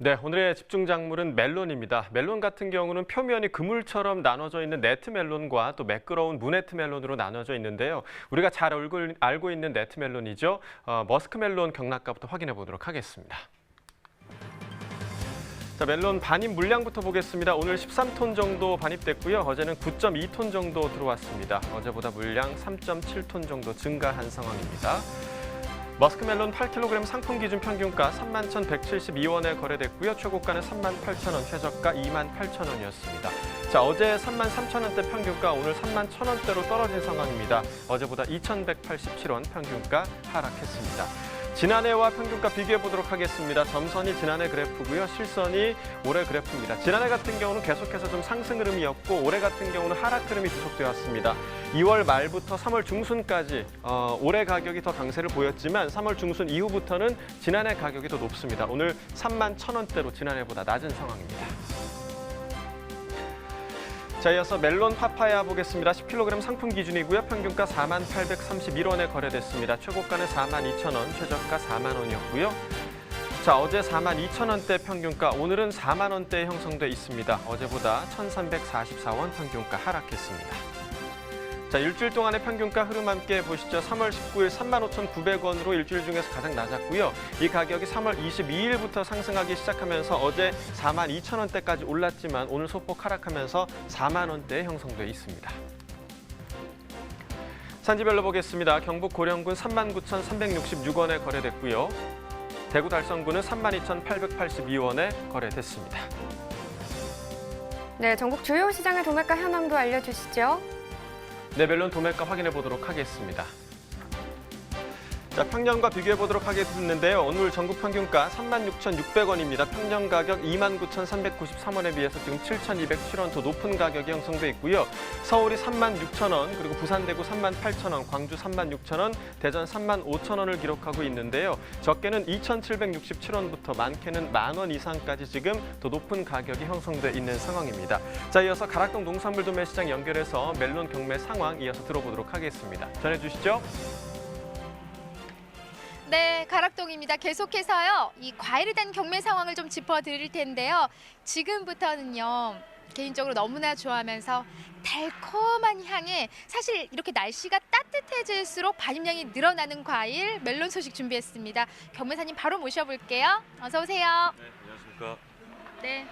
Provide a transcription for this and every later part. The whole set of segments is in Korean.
네, 오늘의 집중 작물은 멜론입니다. 멜론 같은 경우는 표면이 그물처럼 나눠져 있는 네트 멜론과 또 매끄러운 무네트 멜론으로 나눠져 있는데요. 우리가 잘 알고 있는 네트 멜론이죠. 머스크 멜론 경락가부터 확인해 보도록 하겠습니다. 자, 멜론 반입 물량부터 보겠습니다. 오늘 13톤 정도 반입됐고요. 어제는 9.2톤 정도 들어왔습니다. 어제보다 물량 3.7톤 정도 증가한 상황입니다. 머스크멜론 8kg 상품 기준 평균가 31,172원에 거래됐고요. 최고가는 38,000원, 최저가 28,000원이었습니다. 자, 어제 33,000원대 평균가, 오늘 31,000원대로 떨어진 상황입니다. 어제보다 2,187원 평균가 하락했습니다. 지난해와 평균가 비교해 보도록 하겠습니다. 점선이 지난해 그래프고요. 실선이 올해 그래프입니다. 지난해 같은 경우는 계속해서 좀 상승 흐름이었고 올해 같은 경우는 하락 흐름이 지속되었습니다. 2월 말부터 3월 중순까지 올해 가격이 더 강세를 보였지만 3월 중순 이후부터는 지난해 가격이 더 높습니다. 오늘 31,000원대로 지난해보다 낮은 상황입니다. 자, 이어서 멜론 파파야 보겠습니다. 10kg 상품 기준이고요. 평균가 48,831원에 거래됐습니다. 최고가는 42,000원, 최저가 4만 원이었고요. 자, 어제 42,000원대 평균가, 오늘은 4만 원대에 형성돼 있습니다. 어제보다 1,344원 평균가 하락했습니다. 자, 일주일 동안의 평균가 흐름 함께 보시죠. 3월 19일 35,900원으로 일주일 중에서 가장 낮았고요. 이 가격이 3월 22일부터 상승하기 시작하면서 어제 42,000원대까지 올랐지만 오늘 소폭 하락하면서 4만 원대에 형성돼 있습니다. 산지별로 보겠습니다. 경북 고령군 39,366원에 거래됐고요. 대구 달성군은 32,882원에 거래됐습니다. 네, 전국 주요 시장의 도매가 현황도 알려주시죠. 네, 멜론 도매가 확인해 보도록 하겠습니다. 자, 평년과 비교해 보도록 하겠는데요. 오늘 전국 평균가 36,600원입니다. 평년 가격 29,393원에 비해서 지금 7,207원 더 높은 가격이 형성돼 있고요. 서울이 36,000원, 그리고 부산, 대구 38,000원, 광주 36,000원, 대전 35,000원을 기록하고 있는데요. 적게는 2,767원부터 많게는 10,000원 이상까지 지금 더 높은 가격이 형성돼 있는 상황입니다. 자, 이어서 가락동 농산물 도매시장 연결해서 멜론 경매 상황 이어서 들어보도록 하겠습니다. 전해주시죠. 네, 가락동입니다. 계속해서요, 이 과일에 대한 경매 상황을 좀 짚어드릴 텐데요. 지금부터는요, 개인적으로 너무나 좋아하면서 달콤한 향에 사실 이렇게 날씨가 따뜻해질수록 반입량이 늘어나는 과일 멜론 소식 준비했습니다. 경매사님 바로 모셔볼게요. 어서 오세요. 네, 안녕하십니까. 네,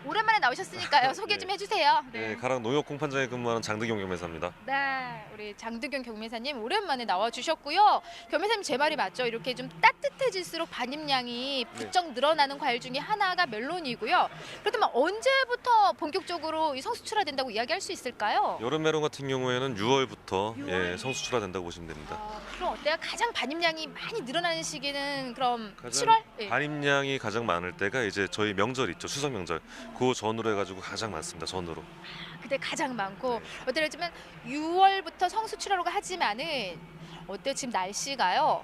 오랜만에 나오셨으니까요. 소개 좀 해주세요. 네, 가락 농협 공판장에 근무하는 장득용 경매사입니다. 네, 우리 장득용 경매사님 오랜만에 나와주셨고요. 경매사님 제 말이 맞죠? 이렇게 좀 따뜻해질수록 반입량이 부쩍 늘어나는 과일 중에 하나가 멜론이고요. 그렇다면 언제부터 본격적으로 이 성수출하된다고 이야기할 수 있을까요? 여름 멜론 같은 경우에는 6월부터 6월? 예, 성수출하 된다고 보시면 됩니다. 그럼 어때요? 가장 반입량이 많이 늘어나는 시기는 그럼 가장 7월? 예. 반입량이 가장 많을 때가 이제 저희 명절 있죠, 추석 명절. 그 전후로 해가지고 가장 많습니다, 전후로. 그때 가장 많고 어때요지만 6월부터 성수출하라고 하지만은 어때요? 지금 날씨가요.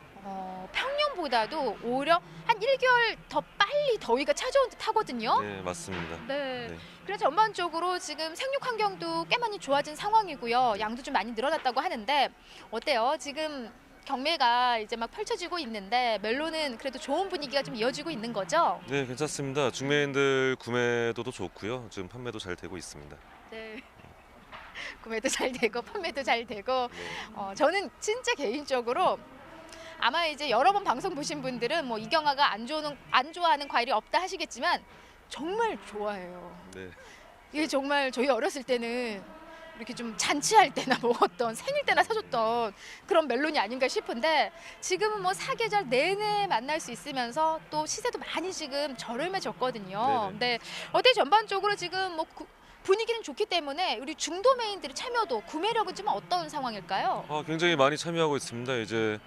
평년보다도 오히려 한 1개월 더 빨리 더위가 찾아온 듯 하거든요. 네, 맞습니다. 네. 네. 그래서 전반적으로 지금 생육 환경도 꽤 많이 좋아진 상황이고요. 양도 좀 많이 늘어났다고 하는데 어때요? 지금 경매가 이제 막 펼쳐지고 있는데 멜론은 그래도 좋은 분위기가 좀 이어지고 있는 거죠? 네, 괜찮습니다. 중매인들 구매도도 좋고요. 지금 판매도 잘 되고 있습니다. 네. 구매도 잘 되고 판매도 잘 되고 네. 저는 진짜 개인적으로 아마 이제 여러 번 방송 보신 분들은 뭐 이경아가 안 좋아하는 과일이 없다 하시겠지만 정말 좋아해요. 네. 이게 정말 저희 어렸을 때는 이렇게 좀 잔치할 때나 먹었던 생일 때나 사줬던 그런 멜론이 아닌가 싶은데 지금은 뭐 사계절 내내 만날 수 있으면서 또 시세도 많이 지금 저렴해졌거든요. 네네. 네, 어때 전반적으로 지금 뭐 분위기는 좋기 때문에 우리 중도매인들의 참여도 구매력은 좀 어떤 상황일까요? 굉장히 많이 참여하고 있습니다. 이제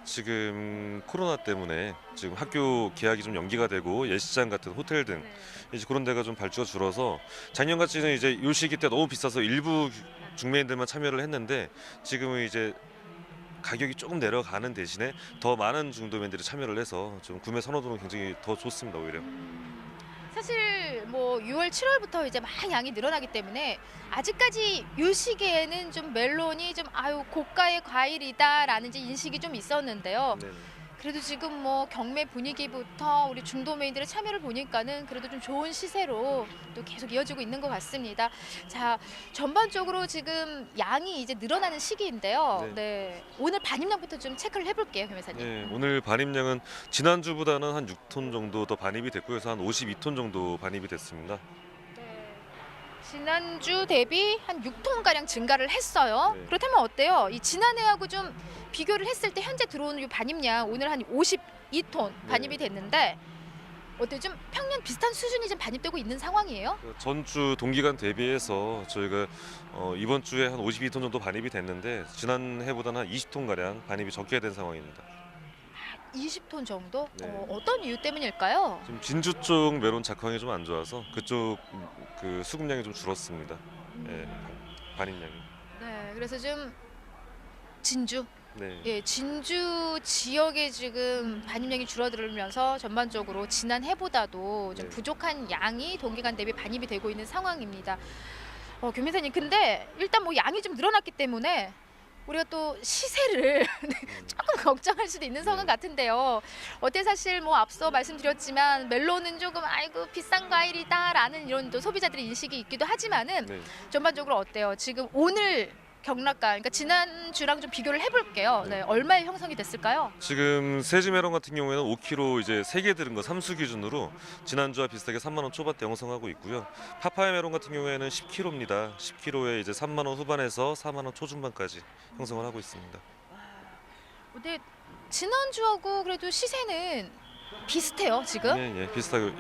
지금 코로나 때문에 지금 학교 개학이 좀 연기가 되고 예식장 같은 호텔 등 이제 그런 데가 좀 발주가 줄어서 작년같이는 이제 요 시기 때 너무 비싸서 일부 중매인들만 참여를 했는데 지금은 이제 가격이 조금 내려가는 대신에 더 많은 중도매인들이 참여를 해서 좀 구매 선호도는 굉장히 더 좋습니다, 오히려. 사실 뭐 6월, 7월부터 이제 막 양이 늘어나기 때문에 아직까지 이 시기에는 좀 멜론이 좀 고가의 과일이다라는 이제 인식이 좀 있었는데요. 네. 그래도 지금 뭐 경매 분위기부터 우리 중도메인들의 참여를 보니까는 그래도 좀 좋은 시세로 또 계속 이어지고 있는 것 같습니다. 자, 전반적으로 지금 양이 이제 늘어나는 시기인데요. 네. 오늘 반입량부터 좀 체크를 해볼게요, 김 회사님. 네, 오늘 반입량은 지난주보다는 한 6톤 정도 더 반입이 됐고요. 그래서 한 52톤 정도 반입이 됐습니다. 지난주 대비 한 6톤가량 증가를 했어요. 네. 그렇다면 어때요? 이 지난해하고 좀 비교를 했을 때 현재 들어오는 이 반입량 오늘 한 52톤 반입이 됐는데 어때요? 좀 평년 비슷한 수준이 좀 반입되고 있는 상황이에요? 전주 동기간 대비해서 저희가 이번 주에 한 52톤 정도 반입이 됐는데 지난해보다는 한 20톤 가량 반입이 적게 된 상황입니다. 20톤 정도? 네. 어떤 이유 때문일까요? 지금 진주 쪽 메론 작황이 좀 안 좋아서 그쪽 그 수급량이 좀 줄었습니다. 예, 반입량이. 네, 그래서 좀 진주, 네. 예, 진주 지역에 지금 반입량이 줄어들면서 전반적으로 지난 해보다도 좀 네. 부족한 양이 동기간 대비 반입이 되고 있는 상황입니다. 교매사님, 근데 일단 뭐 양이 좀 늘어났기 때문에 우리가 또 시세를 조금 걱정할 수도 있는 상황 같은데요. 어때 사실 뭐 앞서 말씀드렸지만 멜론은 조금 아이고 비싼 과일이다라는 이런 또 소비자들의 인식이 있기도 하지만은 네. 전반적으로 어때요? 지금 오늘 경락가, 그러니까 지난주랑 좀 비교를 해볼게요. 네, 얼마에 형성이 됐을까요? 지금 세지 메론 같은 경우에는 5kg 이제 3개 들은 거 3수 기준으로 지난주와 비슷하게 3만 원 초반대 형성하고 있고요. 파파야 메론 같은 경우에는 10kg입니다. 10kg에 이제 3만 원 후반에서 4만 원 초중반까지 형성을 하고 있습니다. 근데 지난주하고 그래도 시세는 비슷해요, 지금? 예, 예, 비슷하게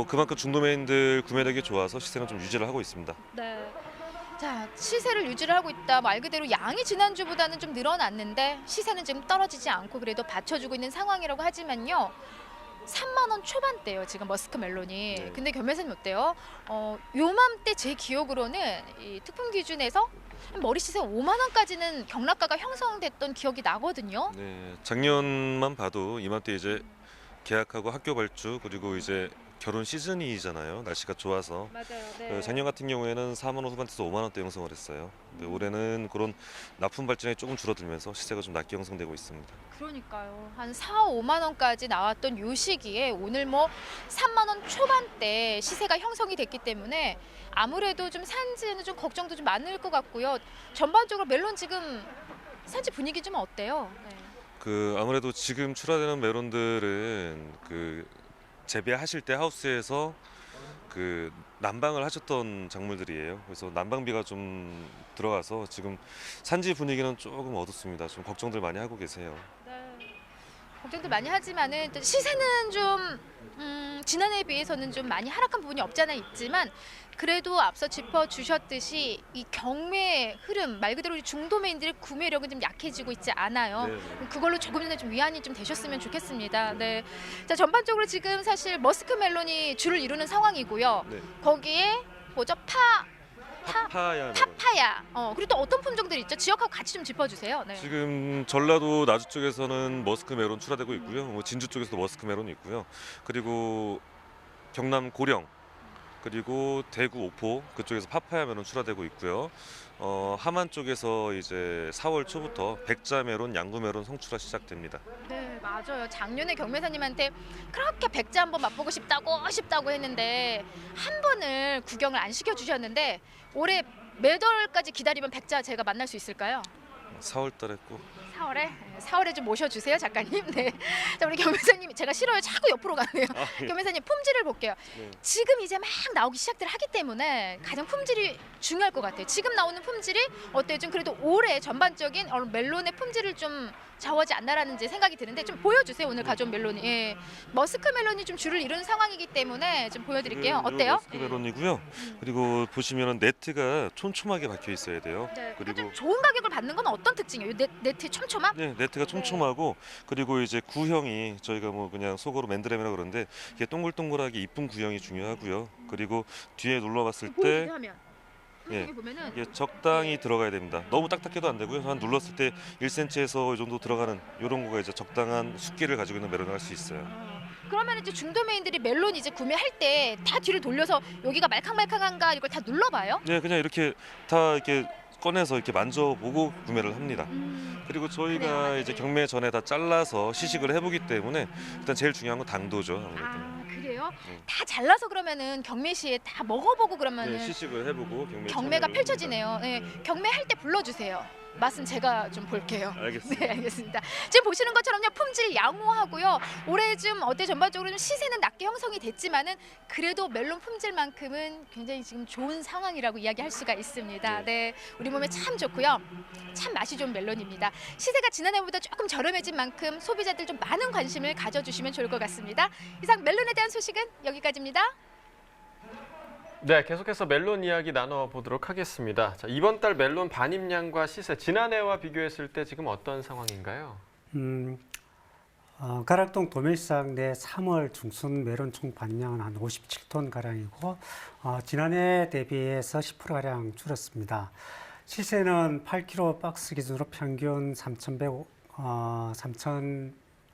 그만큼 중도메인들 구매력이 좋아서 시세는 좀 유지를 하고 있습니다. 네. 자, 시세를 유지를 하고 있다. 말 그대로 양이 지난주보다는 좀 늘어났는데 시세는 지금 떨어지지 않고 그래도 받쳐주고 있는 상황이라고 하지만요. 3만 원 초반대예요, 지금 머스크 멜론이. 네. 근데 겸회사님 어때요? 요맘때 제 기억으로는 이 특품 기준에서 머리 시세 5만 원까지는 경락가가 형성됐던 기억이 나거든요. 네, 작년만 봐도 이맘때 이제 계약하고 학교 발주 그리고 이제 결혼 시즌이잖아요. 날씨가 좋아서. 맞아요. 작년 같은 경우에는 4만 원 후반대에서 5만 원대 형성을 했어요. 근데 올해는 그런 납품 발전이 조금 줄어들면서 시세가 좀 낮게 형성되고 있습니다. 그러니까요. 한 4, 5만 원까지 나왔던 요 시기에 오늘 뭐 3만 원 초반대 시세가 형성이 됐기 때문에 아무래도 좀 산지에는 좀 걱정도 좀 많을 것 같고요. 전반적으로 멜론 지금 산지 분위기 좀 어때요? 네. 아무래도 지금 출하되는 메론들은 재배하실 때 하우스에서 난방을 하셨던 작물들이에요. 그래서 난방비가 좀 들어가서 지금 산지 분위기는 조금 어둡습니다. 좀 걱정들 많이 하고 계세요. 걱정도 많이 하지만은 또 시세는 좀 지난해에 비해서는 좀 많이 하락한 부분이 없잖아 있지만 그래도 앞서 짚어주셨듯이 이 경매 흐름 말 그대로 우리 중도메인들의 구매력은 좀 약해지고 있지 않아요. 네. 그걸로 조금이라도 좀 위안이 좀 되셨으면 좋겠습니다. 네. 자, 전반적으로 지금 사실 머스크 멜론이 주를 이루는 상황이고요. 네. 거기에 뭐죠? 파파야 메론. 파파야. 그리고 또 어떤 품종들이 있죠? 지역하고 같이 좀 짚어주세요. 네. 지금 전라도 나주 쪽에서는 머스크 메론 출하되고 있고요. 뭐 진주 쪽에서도 머스크 메론이 있고요. 그리고 경남 고령 그리고 대구 오포 그쪽에서 파파야 메론 출하되고 있고요. 함안 쪽에서 이제 4월 초부터 백자 메론, 양구 메론 성출하 시작됩니다. 네, 맞아요. 작년에 경매사님한테 그렇게 백자 한번 맛보고 싶다고 했는데 한 번을 구경을 안 시켜주셨는데 올해 몇 월까지 기다리면 백자 제가 만날 수 있을까요? 4월 달에 꼭 4월에 좀 모셔주세요, 작가님. 네. 자, 우리 경매사님 제가 싫어요. 자꾸 옆으로 가네요. 예. 경매사님 품질을 볼게요. 네. 지금 이제 막 나오기 시작들 하기 때문에 가장 품질이 중요할 것 같아요. 지금 나오는 품질이 어때요? 좀 그래도 올해 전반적인 멜론의 품질을 좀 좌우하지 않나라는 이제 생각이 드는데 좀 보여주세요. 오늘 가져온 멜론이. 예. 머스크 멜론이 좀 줄을 이루는 상황이기 때문에 좀 보여드릴게요. 지금 어때요? 머스크 메론이고요. 그리고 보시면은 네트가 촘촘하게 박혀 있어야 돼요. 네. 그리고 좀 좋은 가격을 받는 건 어떤 특징이에요? 네트 촘촘함? 네, 네트가 촘촘하고 그리고 이제 구형이 저희가 뭐 그냥 속어로 맨드램이라 그러는데 이게 동글동글하게 이쁜 구형이 중요하고요. 그리고 뒤에 눌러봤을 때 보여주세요 하면. 예. 여기 보면은 이게 적당히 들어가야 됩니다. 너무 딱딱해도 안 되고요. 한 눌렀을 때 1cm에서 이 정도 들어가는 이런 거가 이제 적당한 숫기를 가지고 있는 메론을 할 수 있어요. 그러면 이제 중도메인들이 멜론 이제 구매할 때 다 뒤를 돌려서 여기가 말캉말캉한가 이걸 다 눌러봐요? 네, 그냥 이렇게 다 이렇게 꺼내서 이렇게 만져보고 구매를 합니다. 그리고 저희가 그래요, 이제 맞아요. 경매 전에 다 잘라서 시식을 해보기 때문에 일단 제일 중요한 건 당도죠. 아무래도. 아, 그래요? 네. 다 잘라서 그러면은 경매 시에 다 먹어보고 그러면은 네, 시식을 해보고 경매가 참여를 펼쳐지네요. 합니다. 네, 네. 경매할 때 불러주세요. 맛은 제가 좀 볼게요. 알겠습니다. 네, 알겠습니다. 지금 보시는 것처럼요, 품질 양호하고요. 올해 좀 어때 전반적으로 좀 시세는 낮게 형성이 됐지만은 그래도 멜론 품질만큼은 굉장히 지금 좋은 상황이라고 이야기할 수가 있습니다. 네, 우리 몸에 참 좋고요. 참 맛이 좋은 멜론입니다. 시세가 지난해보다 조금 저렴해진 만큼 소비자들 좀 많은 관심을 가져주시면 좋을 것 같습니다. 이상 멜론에 대한 소식은 여기까지입니다. 네, 계속해서 멜론 이야기 나눠보도록 하겠습니다. 자, 이번 달 멜론 반입량과 시세, 지난해와 비교했을 때 지금 어떤 상황인가요? 가락동 도매시장 내 3월 중순 멜론 총 반입량은 한 57톤 가량이고 지난해 대비해서 10%가량 줄었습니다. 시세는 8kg 박스 기준으로 평균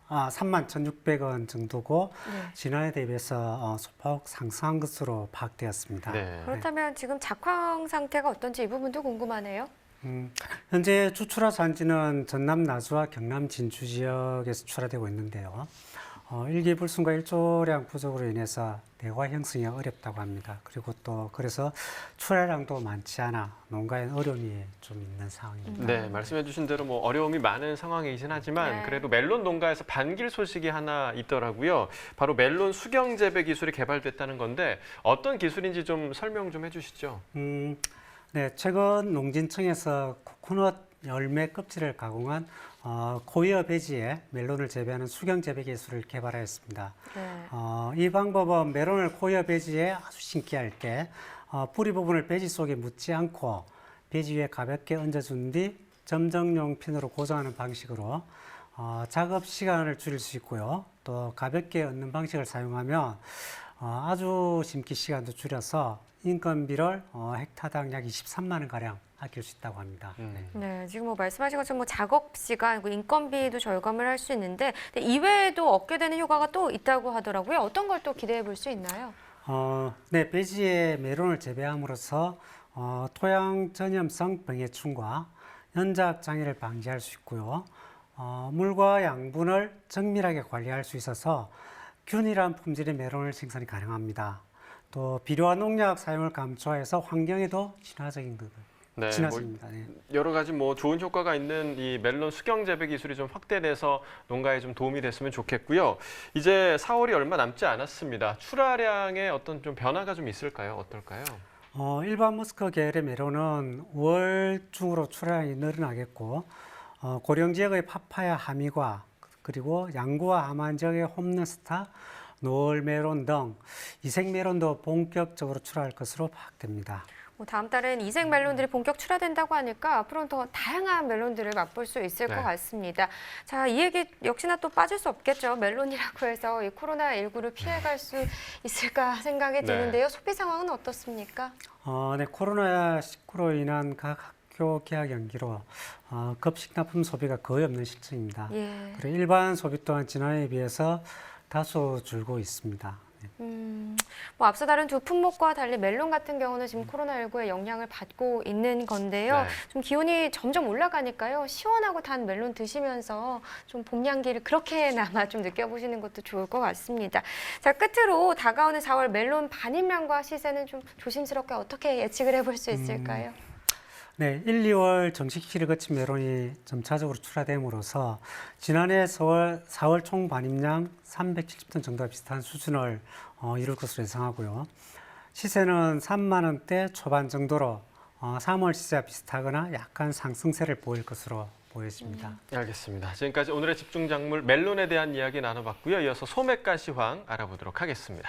31,600원 정도고 네. 지난해 대비해서 소폭 상승한 것으로 파악되었습니다. 네. 그렇다면 지금 작황 상태가 어떤지 이 부분도 궁금하네요. 현재 주출하 산지는 전남 나주와 경남 진주 지역에서 출하되고 있는데요. 일기불순과 일조량 부족으로 인해서 내과 형성이 어렵다고 합니다. 그리고 또 그래서 출하량도 많지 않아 농가에 어려움이 좀 있는 상황입니다. 네, 말씀해 주신 대로 뭐 어려움이 많은 상황이긴 하지만 네. 그래도 멜론 농가에서 반길 소식이 하나 있더라고요. 바로 멜론 수경 재배 기술이 개발됐다는 건데 어떤 기술인지 좀 설명 좀 해주시죠. 네, 최근 농진청에서 코코넛 열매 껍질을 가공한 코이어 배지에 멜론을 재배하는 수경 재배 기술을 개발하였습니다. 네. 이 방법은 멜론을 코이어 배지에 아주 심게 할 때 뿌리 부분을 배지 속에 묻지 않고 배지 위에 가볍게 얹어준 뒤 점정용 핀으로 고정하는 방식으로 작업 시간을 줄일 수 있고요. 또 가볍게 얹는 방식을 사용하면 아주 심기 시간도 줄여서 인건비를 헥타당 약 23만 원 가량 아낄 수 있다고 합니다. 네. 네, 지금 뭐 말씀하신 것처럼 뭐 작업 시간, 인건비도 절감을 할 수 있는데 근데 이외에도 얻게 되는 효과가 또 있다고 하더라고요. 어떤 걸 또 기대해 볼 수 있나요? 네, 배지에 멜론을 재배함으로써 토양 전염성 병해충과 연작 장애를 방지할 수 있고요. 물과 양분을 정밀하게 관리할 수 있어서 균일한 품질의 멜론을 생산이 가능합니다. 또 비료와 농약 사용을 감소해서 환경에도 친화적인 것을 네, 친화적입니다. 네. 여러 가지 뭐 좋은 효과가 있는 이 멜론 수경 재배 기술이 좀 확대돼서 농가에 좀 도움이 됐으면 좋겠고요. 이제 4월이 얼마 남지 않았습니다. 출하량에 어떤 좀 변화가 좀 있을까요? 어떨까요? 일반 머스크 계열의 멜론은 5월 중으로 출하량이 늘어나겠고 고령 지역의 파파야 하미과 그리고 양구와 함안 지역의 홈런스타, 노을 멜론 등 이색 멜론도 본격적으로 출하할 것으로 파악됩니다. 뭐 다음 달엔 이색 멜론들이 본격 출하된다고 하니까 앞으로는 더 다양한 멜론들을 맛볼 수 있을 네. 것 같습니다. 자, 이 얘기 역시나 또 빠질 수 없겠죠. 멜론이라고 해서 이 코로나19를 피해갈 수 있을까 생각이 드는데요. 소비 상황은 어떻습니까? 네, 코로나19로 인한 각 학교 개학 연기로 급식 납품 소비가 거의 없는 실정입니다. 예. 그리고 일반 소비 또한 지난해에 비해서 다소 줄고 있습니다. 뭐 앞서 다른 두 품목과 달리 멜론 같은 경우는 지금 코로나19의 영향을 받고 있는 건데요. 네. 좀 기온이 점점 올라가니까요. 시원하고 단 멜론 드시면서 좀 봄 향기를 그렇게나마 좀 느껴보시는 것도 좋을 것 같습니다. 자, 끝으로 다가오는 4월 멜론 반입량과 시세는 좀 조심스럽게 어떻게 예측을 해볼 수 있을까요? 네, 1, 2월 정식 시를 거친 멜론이 점차적으로 출하됨으로써 지난해 4월 총 반입량 370톤 정도와 비슷한 수준을 이룰 것으로 예상하고요. 시세는 3만 원대 초반 정도로 3월 시세와 비슷하거나 약간 상승세를 보일 것으로 보여집니다. 알겠습니다. 지금까지 오늘의 집중 작물 멜론에 대한 이야기 나눠봤고요. 이어서 소매가 시황 알아보도록 하겠습니다.